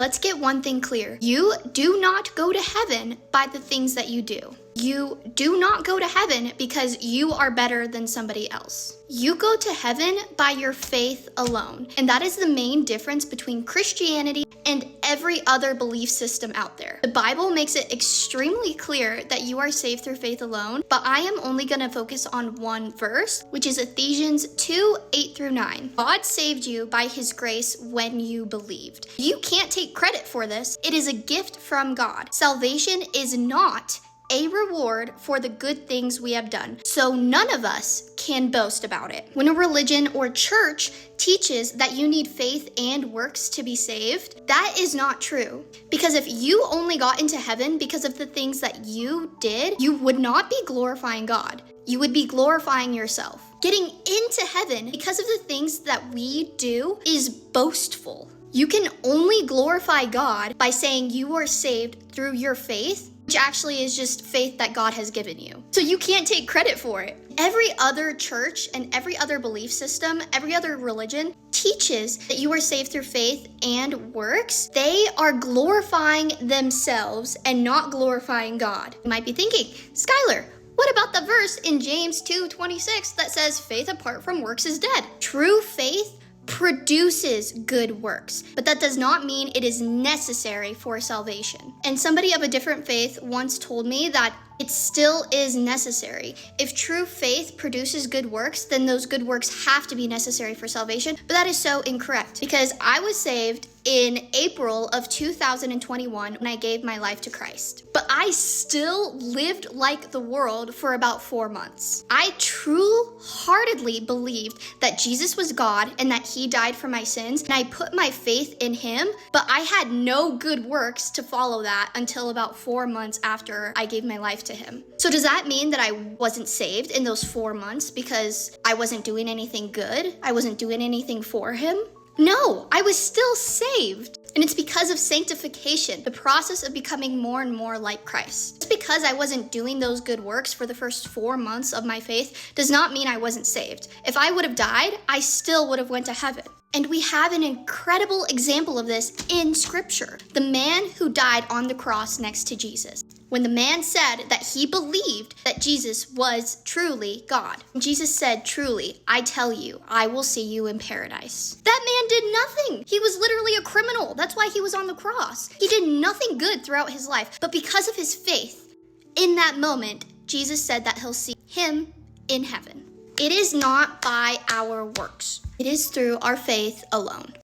Let's get one thing clear. You do not go to heaven by the things that you do. You do not go to heaven because you are better than somebody else. You go to heaven by your faith alone. And that is the main difference between Christianity and every other belief system out there. The Bible makes it extremely clear that you are saved through faith alone, but I am only going to focus on one verse, which is Ephesians 2:8-9. God saved you by his grace when you believed. You can't take credit for this. It is a gift from God. Salvation is not a reward for the good things we have done. So none of us can boast about it. When a religion or church teaches that you need faith and works to be saved, that is not true. Because if you only got into heaven because of the things that you did, you would not be glorifying God. You would be glorifying yourself. Getting into heaven because of the things that we do is boastful. You can only glorify God by saying you are saved through your faith, which actually is just faith that God has given you. So you can't take credit for it. Every other church and every other belief system, every other religion teaches that you are saved through faith and works. They are glorifying themselves and not glorifying God. You might be thinking, Skylar, what about the verse in James 2:26 that says faith apart from works is dead? True faith produces good works, but that does not mean it is necessary for salvation. And somebody of a different faith once told me that it still is necessary. If true faith produces good works, then those good works have to be necessary for salvation, but that is so incorrect because I was saved in April of 2021 when I gave my life to Christ. But I still lived like the world for about 4 months. I true-heartedly believed that Jesus was God and that he died for my sins, and I put my faith in him, but I had no good works to follow that until about 4 months after I gave my life to him. So does that mean that I wasn't saved in those 4 months because I wasn't doing anything good? I wasn't doing anything for him? No, I was still saved. And it's because of sanctification, the process of becoming more and more like Christ. Just because I wasn't doing those good works for the first 4 months of my faith does not mean I wasn't saved. If I would have died, I still would have went to heaven. And we have an incredible example of this in Scripture. The man who died on the cross next to Jesus. When the man said that he believed that Jesus was truly God. Jesus said, truly, I tell you, I will see you in paradise. That man did nothing. He was literally a criminal. That's why he was on the cross. He did nothing good throughout his life. But because of his faith, in that moment, Jesus said that he'll see him in heaven. It is not by our works. It is through our faith alone.